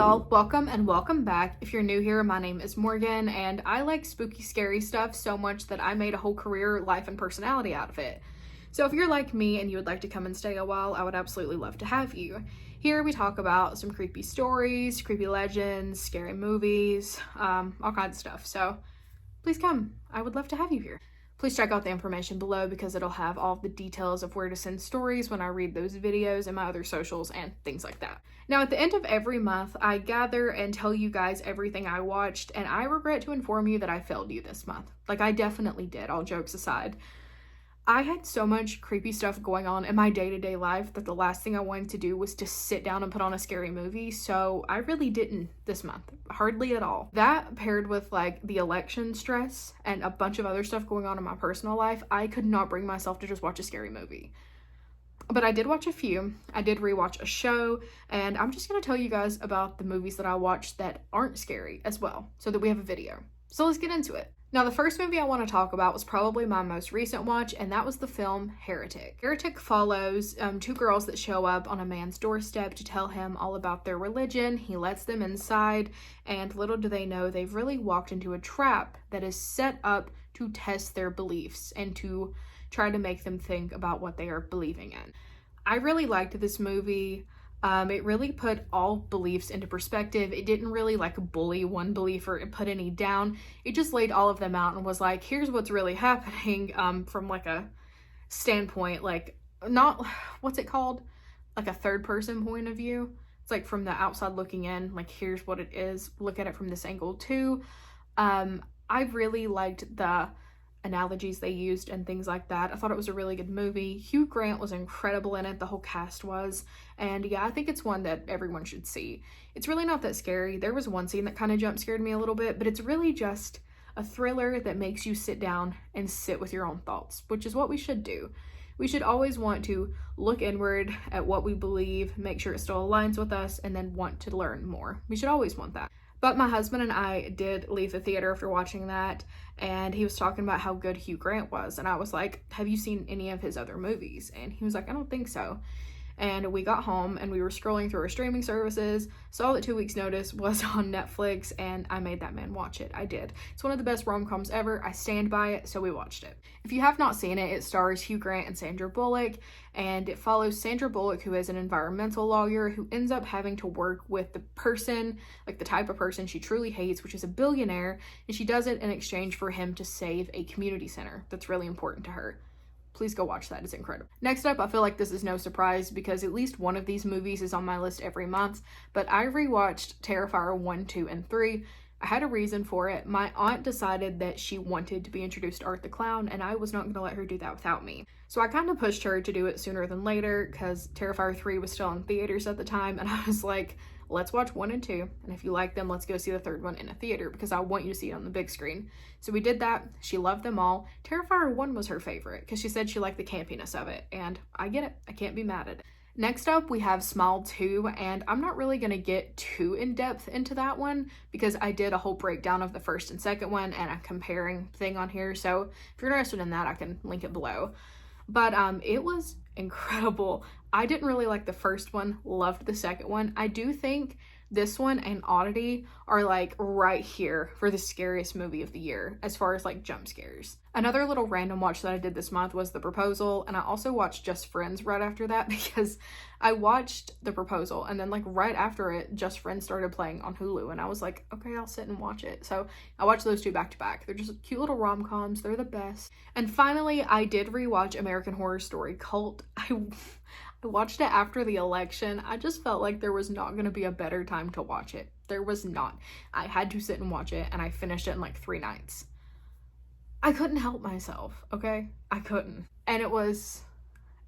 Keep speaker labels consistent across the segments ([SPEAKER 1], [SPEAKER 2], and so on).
[SPEAKER 1] y'all, welcome and welcome back. If you're new here, my name is Morgan and I like spooky, scary stuff so much that I made a whole career, life, and personality out of it. So if you're like me and you would like to come and stay a while, I would absolutely love to have you. Here we talk about some creepy stories, creepy legends, scary movies, all kinds of stuff. So please come. I would love to have you here. Please check out the information below because it'll have all the details of where to send stories when I read those videos and my other socials and things like that. Now, at the end of every month, I gather and tell you guys everything I watched, and I regret to inform you that I failed you this month. Like, I definitely did, all jokes aside. I had so much creepy stuff going on in my day-to-day life that the last thing I wanted to do was to sit down and put on a scary movie, so I really didn't this month. Hardly at all. That paired with like the election stress and a bunch of other stuff going on in my personal life, I could not bring myself to just watch a scary movie. But I did watch a few. I did rewatch a show, and I'm just gonna tell you guys about the movies that I watched that aren't scary as well, so that we have a video. So let's get into it. Now, the first movie I want to talk about was probably my most recent watch, and that was the film Heretic. Heretic follows two girls that show up on a man's doorstep to tell him all about their religion. He lets them inside, and little do they know, they've really walked into a trap that is set up to test their beliefs and to try to make them think about what they are believing in. I really liked this movie. It really put all beliefs into perspective. It didn't really like bully one belief or put any down. It just laid all of them out and was like, here's what's really happening from like a standpoint, like not, what's it called? Like a third person point of view. It's like from the outside looking in, like here's what it is. Look at it from this angle too. I really liked the analogies they used and things like that. I thought it was a really good movie. Hugh Grant was incredible in it, the whole cast was, and yeah, I think it's one that everyone should see. It's really not that scary. There was one scene that kind of jump scared me a little bit, but it's really just a thriller that makes you sit down and sit with your own thoughts, which is what we should do. We should always want to look inward at what we believe, make sure it still aligns with us, and then want to learn more. We should always want that. But my husband and I did leave the theater after watching that, and he was talking about how good Hugh Grant was, and I was like, have you seen any of his other movies? And he was like, I don't think so. And we got home and we were scrolling through our streaming services, saw that 2 Weeks Notice was on Netflix, and I made that man watch it. I did. It's one of the best rom-coms ever. I stand by it, so we watched it. If you have not seen it, it stars Hugh Grant and Sandra Bullock, and it follows Sandra Bullock, who is an environmental lawyer who ends up having to work with the person, like the type of person she truly hates, which is a billionaire, and she does it in exchange for him to save a community center that's really important to her. Please go watch that. It's incredible. Next up, I feel like this is no surprise because at least one of these movies is on my list every month, but I rewatched Terrifier 1, 2, and 3. I had a reason for it. My aunt decided that she wanted to be introduced to Art the Clown, and I was not going to let her do that without me. So I kind of pushed her to do it sooner than later because Terrifier 3 was still in theaters at the time, and I was like, let's watch 1 and 2, and if you like them, let's go see the third one in a theater because I want you to see it on the big screen. So we did that. She loved them all. Terrifier 1 was her favorite because she said she liked the campiness of it, and I get it. I can't be mad at it. Next up, we have Smile 2, and I'm not really going to get too in-depth into that one because I did a whole breakdown of the first and second one and a comparing thing on here, so if you're interested in that, I can link it below. But it was incredible. I didn't really like the first one, loved the second one. I do think this one and Oddity are like right here for the scariest movie of the year as far as like jump scares. Another little random watch that I did this month was The Proposal, and I also watched Just Friends right after that because I watched The Proposal and then like right after it, Just Friends started playing on Hulu, and I was like, okay, I'll sit and watch it. So I watched those two back to back. They're just cute little rom-coms. They're the best. And finally, I did rewatch American Horror Story Cult. I watched it after the election. I just felt like there was not going to be a better time to watch it. There was not. I had to sit and watch it, and I finished it in like 3 nights. I couldn't help myself, okay? I couldn't. And it was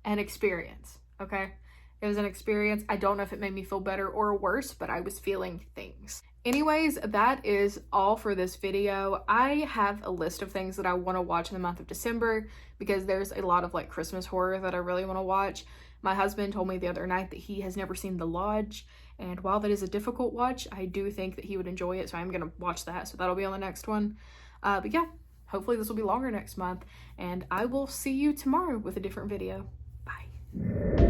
[SPEAKER 1] an experience, okay? It was an experience. I don't know if it made me feel better or worse, but I was feeling things. Anyways, that is all for this video. I have a list of things that I want to watch in the month of December because there's a lot of like Christmas horror that I really want to watch. My husband told me the other night that he has never seen The Lodge, and while that is a difficult watch, I do think that he would enjoy it, so I'm going to watch that, so that'll be on the next one. But yeah, hopefully this will be longer next month, and I will see you tomorrow with a different video. Bye.